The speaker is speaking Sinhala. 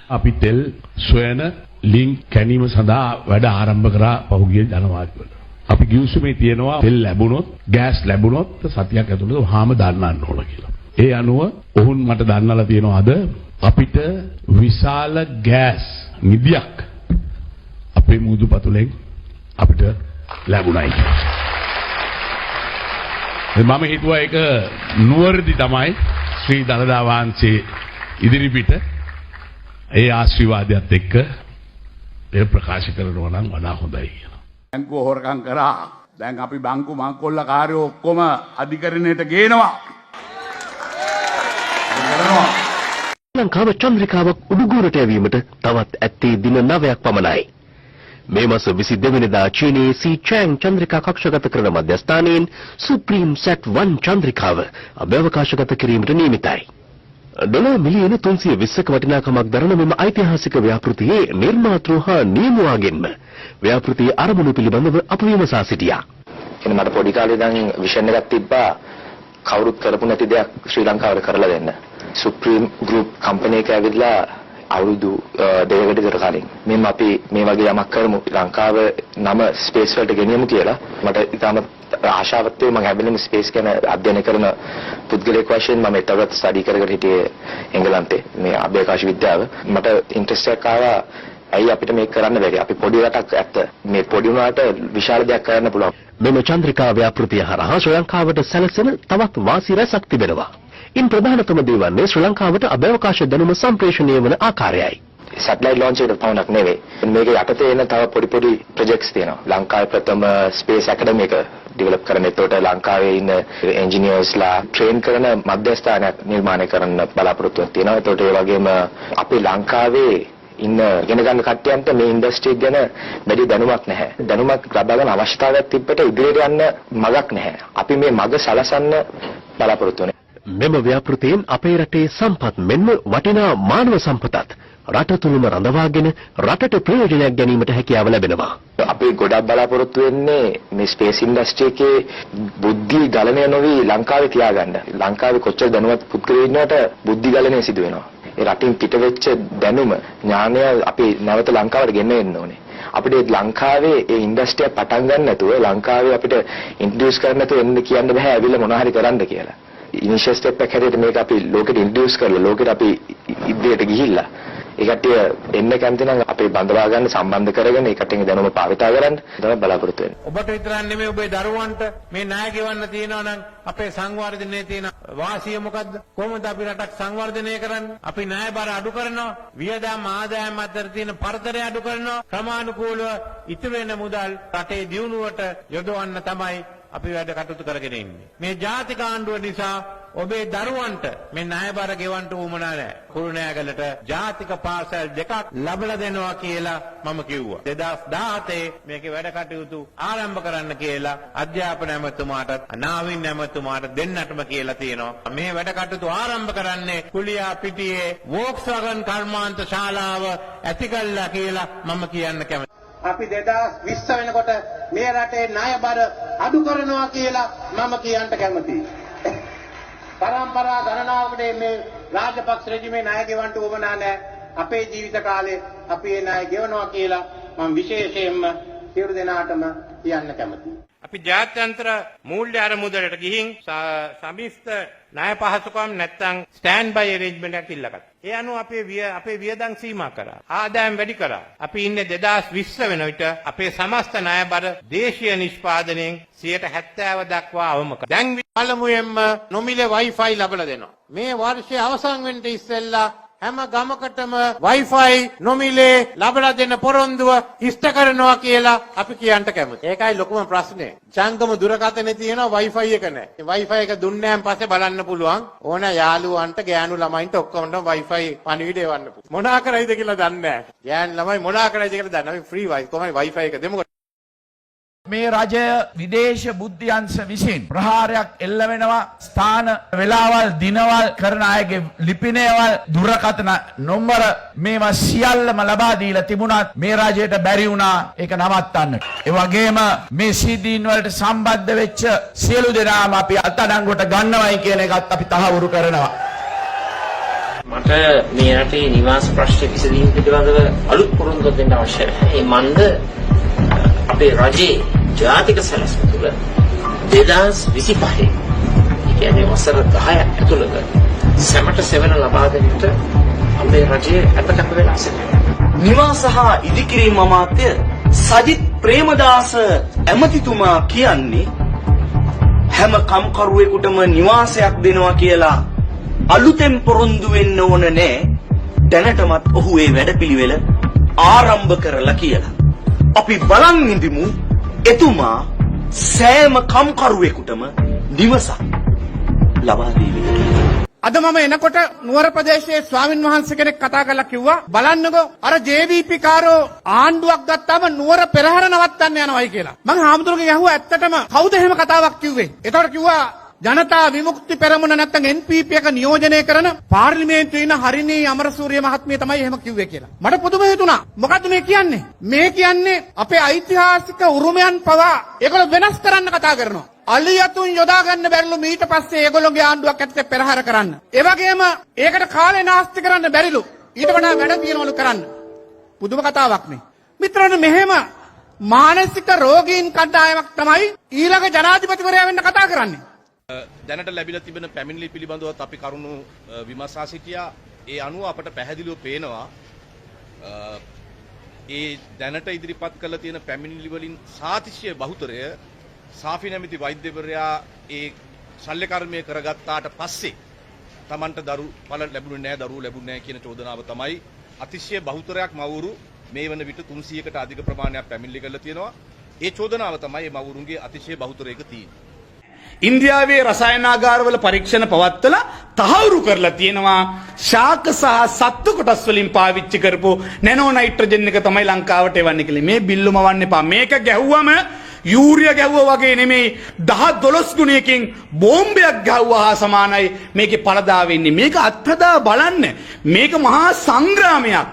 අපි තෙල් සොයන ලින්ක් කැණීම සඳහා වැඩ ආරම්භ කරා පහුගිය ජනවාරිවල. අපි ගිවිසුමේ තියෙනවා තෙල් ලැබුණොත්, ගෑස් ලැබුණොත් සතියක් ඇතුළත වහාම දන්නන්න ඕන කියලා. ඒ අනුව ඔවුන් මට දන්නලා තියෙනවා අද අපිට විශාල ගෑස් නිදියක් අපේ මුදුපතුලෙන් අපිට ලැබුණයි. මම හිතුවා ඒක නුවරදි තමයි ශ්‍රී දළදා වහන්සේ ඉදිරිපිට ඒ ආශිර්වාදයත් එක්ක ඒ ප්‍රකාශ කරනවා නම් වඩා හොඳයි කියලා. බැංකුව හොරකම් කරා. දැන් අපි බැංකු මංකොල්ල කාර්යෝ ඔක්කොම අධිකරණයට ගේනවා. ලංකාව චන්ද්‍රිකාවක් උඩුගුරට යැවීමට තවත් ඇත්තේ දින 9ක් පමණයි. මේ මාස 22 වෙනිදා චීනයේ සී චෑන් චන්ද්‍රිකා කක්ෂගත කරන මධ්‍යස්ථානයෙන් සුප්‍රීම් සැට් 1 චන්ද්‍රිකාව අභ්‍යවකාශගත කිරීමට නියමිතයි. ඩොලර් මිලියන 320ක වටිනාකමක් දරන මෙම ඓතිහාසික ව්‍යාපෘතියේ නිර්මාතෘ හා නියමුවාගෙන්ම ව්‍යාපෘතියේ අරමුණු පිළිබඳව අප විමසා සිටියා. එන්න මට පොඩි කාලේ ඉඳන් විෂන් එකක් තිබ්බා කවුරුත් කරපු නැති දෙයක් ශ්‍රී ලංකාවට කරලා දෙන්න. සුප්‍රීම් ගෲප් කම්පැනි එක ඇවිල්ලා අවුරුදු 2කට විතර කලින් මෙන්න අපි මේ වගේ යමක් කරමු ලංකාව නම ස්පේස් වලට ගෙනියමු කියලා මට ඉතාම ආශාවක් තිබුණා. මම හැබැයි ස්පේස් ගැන අධ්‍යයනය කරන පුද්ගලයෙක් වශයෙන් මම ඒතරත් ස්ටඩි කරගෙන හිටියේ එංගලන්තේ මේ අභ්‍යවකාශ විද්‍යාව. මට ඉන්ට්‍රස්ට් එකක් ආවා ඇයි අපිට මේක කරන්න බැරි? අපි පොඩි රටක් ඇත්ත. මේ පොඩි වුණාට විශාල දෙයක් කරන්න පුළුවන්. මෙම චන්ද්‍රිකා ව්‍යාපෘතිය හරහා ශ්‍රී ලංකාවට සැලසෙන තවත් වාසි රැසක් තිබෙනවා. ඉන් ප්‍රධානතම දේ වන්නේ ශ්‍රී ලංකාවට අභ්‍යවකාශ දැනුම සම්ප්‍රේෂණය වන ආකාරයයි. සැටලයිට් ලොන්ච් එකට පමණක් නෙවෙයි. මේක යටතේ එන තව පොඩි ප්‍රොජෙක්ට්ස් තියෙනවා. ලංකාවේ ප්‍රථම ස්පේස් ඇකඩමි එක ඩෙවලොප් කරන්න. ඒකට ලංකාවේ ඉන්න එන්ජිනියර්ස්ලා ට්‍රේන් කරන මධ්‍යස්ථානයක් නිර්මාණය කරන්න බලාපොරොත්තුවක් තියෙනවා. ඒකට ඒ වගේම අපේ ලංකාවේ ඉන්න ඉගෙන ගන්න කට්ටියන්ට මේ ඉන්ඩස්ට්‍රි ගැන වැඩි දැනුමක් නැහැ. දැනුමක් ලබා ගන්න අවස්ථාවක් තිබ්බට ඉදිරියට යන්න මගක් නැහැ. අපි මේ මග සලසන්න බලාපොරොත්තු වෙනවා. මෙම ව්‍යාපෘතියෙන් අපේ රටේ සම්පත් මෙන්ම වටිනා මානව සම්පතත් රට තුළම රඳවාගෙන රටට ප්‍රයෝජනයක් ගැනීමට හැකියාව ලැබෙනවා. අපි ගොඩක් බලාපොරොත්තු වෙන්නේ මේ ස්පේස් ඉන්ඩස්ට්‍රි එකේ බුද්ධි ගලණය නොවි ලංකාවේ තියාගන්න. ලංකාවේ කොච්චර දැනුවත් පුද්ගලයෝ ඉන්නවට බුද්ධි ගලණය සිදු වෙනවා. ඒ රටින් පිට වෙච්ච දැනුම ඥානය අපි නැවත ලංකාවට ගෙන්න එන්න ඕනේ. අපිට ලංකාවේ ඒ ඉන්ඩස්ට්‍රිය පටන් ගන්න නැතුව ලංකාවේ අපිට ඉන්ට්‍රොඩියුස් කරන්න නැතුව එන්න කියන්න බෑ ඇවිල්ලා මොනවා හරි කරන්න කියලා. ඉනිෂියල් ස්ටෙප් එකක් හැටියට මේක අපි ලෝකෙට ඉන්ට්‍රොඩියුස් කරලා ලෝකෙට අපි ඉදිරියට ගිහිල්ලා ඒ කට්ටිය එන්න කැමති නම් අපේ බඳවා ගන්න සම්බන්ධ කරගෙන ඒ කට්ටියගේ දැනුම පාවිච්චි කරන්න තමයි බලාපොරොත්තු වෙන්නේ. ඔබට විතරක් නෙමෙයි ඔබේ දරුවන්ට මේ ණය ගෙවන්න තියෙනවා නම් අපේ සංවර්ධනයේ තියෙන වාසිය මොකද්ද? කොහොමද අපි රටක් සංවර්ධනය කරන්නේ? අපි ණය බර අඩු කරනවා, වියදම් ආදායම් අතර තියෙන පරතරය අඩු කරනවා, ක්‍රමානුකූලව ඉතුරු වෙන මුදල් රටේ දියුණුවට යොදවන්න තමයි අපි වැඩ කටයුතු කරගෙන ඉන්නේ. මේ ජාතික ආණ්ඩුව නිසා ඔබේ දරුවන්ට මේ ණය බර ගෙවන්න උවමනා නැහැ. කුරුණෑගලට ජාතික පාසල් දෙකක් ලැබලා දෙනවා කියලා මම කිව්වා. 2017 මේකේ වැඩ කටයුතු ආරම්භ කරන්න කියලා අධ්‍යාපන ඇමතුමාටත් නාවින් ඇමතුමාට දෙන්නටම කියලා තියෙනවා. මේ වැඩ කටයුතු ආරම්භ කරන්නේ කුලියා පිටියේ වෝක්ස්වැගන් කර්මාන්ත ශාලාව ඇති කළා කියලා මම කියන්න කැමතියි. අපි 2020 වෙනකොට මේ රටේ ණය බර අඩු කරනවා කියලා මම කියන්න කැමතියි. පරම්පරා ගණනාවකට මේ රාජපක්ෂ රෙජිමේ ණය ගෙවන්න උවමනා නැහැ. අපේ ජීවිත කාලේ අපි මේ ණය ගෙවනවා කියලා මම විශේෂයෙන්ම සියලු දෙනාටම කියන්න කැමතියි. අපි ජාත්‍යන්තර මූල්‍ය අරමුදලට ගිහින් සමිස්ත ණය පහසුකම් නැත්නම් ස්ටෑන්ඩ් බයි අරේන්ජ්මන්ට් එකක් ඉල්ලගත්තා. ඒ අනුව අපේ වියදම් සීමා කරා. ආදායම් වැඩි කරා. අපි ඉන්නේ 2020 වෙන විට අපේ සමස්ත ණය බර දේශීය නිෂ්පාදනයෙන් 70% දක්වා අවම කරා. දැන් පළමුවෙන්ම නොමිලේ Wi-Fi ලබා දෙනවා. මේ වර්ෂයේ අවසන් වෙන්න ඉස්සෙල්ලා හැම ගමකටම Wi-Fi නොමිලේ ලබා දෙන පොරොන්දුව ඉෂ්ට කරනවා කියලා අපි කියන්න කැමතියි. ඒකයි ලොකුම ප්‍රශ්නේ. ජංගම දුරකථනයේ තියෙන Wi-Fi එක නැහැ. Wi-Fi එක දුන්නාන් පස්සේ බලන්න පුළුවන් ඕන යාළුවන්ට ගෑනු ළමයින්ට ඔක්කොමඩ Wi-Fi පණිවිඩ එවන්න පුළුවන්. මොනා කරයිද කියලා දන්නේ නැහැ. ගෑනු ළමයි මොනා කරයිද කියලා දන්නේ නැහැ. අපි ෆ්‍රී Wi-Fi එක දෙමු. මේ රජය විදේශ බුද්ධ්‍යංශ විසින් ප්‍රහාරයක් එල්ල වෙනවා. ස්ථාන වේලාවල් දිනවල් කරන අයගේ ලිපිනයවල් දුරකථන නම්බර මේවා සියල්ලම ලබා දීලා තිබුණත් මේ රජයට බැරි වුණා ඒක නවත්තන්න. ඒ වගේම මේ සීදීන් වලට සම්බන්ධ වෙච්ච සියලු දෙනාම අපි අත්අඩංගුවට ගන්නවයි කියන එකත් අපි තහවුරු කරනවා. මට මේ රටේ නිවාස ප්‍රශ්න විසඳීම පිළිබඳව අලුත් පොරොන්දුවක් දෙන්න අවශ්‍යයි. ඒ මන්ද අපේ රජයේ ජාතික සැලැස්ම තුළ 2025 කියන්නේ වසර 10ක් ඇතුළත සැමට සෙවන ලබා දෙන්නට අපේ රජයේ අතකප වෙලා සිටිනවා. නිවාස හා ඉදිකිරීම අමාත්‍ය සජිත් ප්‍රේමදාස ඇමතිතුමා කියන්නේ හැම කම්කරුවෙකුටම නිවාසයක් දෙනවා කියලා අලුතෙන් පොරොන්දු වෙන්න ඕන නෑ. දැනටමත් ඔහු ඒ වැඩපිළිවෙල ආරම්භ කරලා කියලා. අපි බලන් ඉඳිමු එතුමා සෑම කම්කරුවෙකුටම නිවසක් ලබා දෙවි. අද මම එනකොට නුවර ප්‍රදේශයේ ස්වාමින් වහන්සේ කෙනෙක් කතා කරලා කිව්වා බලන්නකෝ අර JVP කාරෝ ආණ්ඩුවක් ගත්තාම නුවර පෙරහැර නවත්තන්න යනවායි කියලා. මම හාමුදුරුවෝ ඇහුවා ඇත්තටම කවුද එහෙම කතාවක් කිව්වේ? ඒතකොට කිව්වා ජනතා විමුක්ති පෙරමුණ නැත්තම් NPP එක නියෝජනය කරන පාර්ලිමේන්තුවේ ඉන්න හරිනී අමරසූරිය මහත්මිය තමයි එහෙම කිව්වේ කියලා. මට පුදුම හිතුණා. මොකද්ද මේ කියන්නේ? මේ කියන්නේ අපේ ඓතිහාසික උරුමයන් පවා ඒගොල්ලෝ වෙනස් කරන්න කතා කරනවා. අලියතුන් යොදා ගන්න බැරිලු ඊට පස්සේ ඒගොල්ලෝගේ ආණ්ඩුවක් ඇත්තේ පෙරහැර කරන්න. ඒ වගේම ඒකට කාලේ නාස්ති කරන්න බැරිලු. ඊට වඩා වැඩ තියනවලු කරන්න. පුදුම කතාවක් නේ. මිත්‍රයන් මෙහෙම මානසික රෝගීන් කණ්ඩායමක් තමයි ඊළඟ ජනාධිපතිවරයා වෙන්න කතා කරන්නේ. දැනට ලැබිලා තිබෙන පැමිණිලි පිළිබඳවත් අපි කරුණු විමසා සිටියා. ඒ අනුව අපට පැහැදිලිව පේනවා ඒ දැනට ඉදිරිපත් කළ තියෙන පැමිණිලි වලින් සාතිශය බහුතරය සාෆි නැමැති වෛද්‍යවරයා ඒ ශල්‍ය කර්මය කරගත්තාට පස්සේ Tamanට පළ ලැබුණේ නැහැ, දරුවෝ ලැබුණේ නැහැ කියන චෝදනාව තමයි අතිශය බහුතරයක් මවුරු මේ වන විට 300කට අධික ප්‍රමාණයක් පැමිණිලි කරලා තියෙනවා. ඒ චෝදනාව තමයි මේ මවුරුන්ගේ අතිශය බහුතරයක තියෙන්නේ. ඉන්දියාවේ රසායනාගාරවල පරීක්ෂණ පවත්වලා තහවුරු කරලා තියෙනවා ශාක සහ සත්තු කොටස් වලින් පාවිච්චි කරපු නැනෝ නයිට්‍රජන් එක තමයි ලංකාවට එවන්නේ කියලා. මේ බිල්ලුම වන්න එපා. මේක ගැහුවම යූරියා ගැහුවා වගේ නෙමෙයි 10-12 ගුණයකින් බෝම්බයක් ගැහුවා හා සමානයි මේකේ පළදා වෙන්නේ. මේක අත්හදා බලන්න. මේක මහා සංග්‍රාමයක්.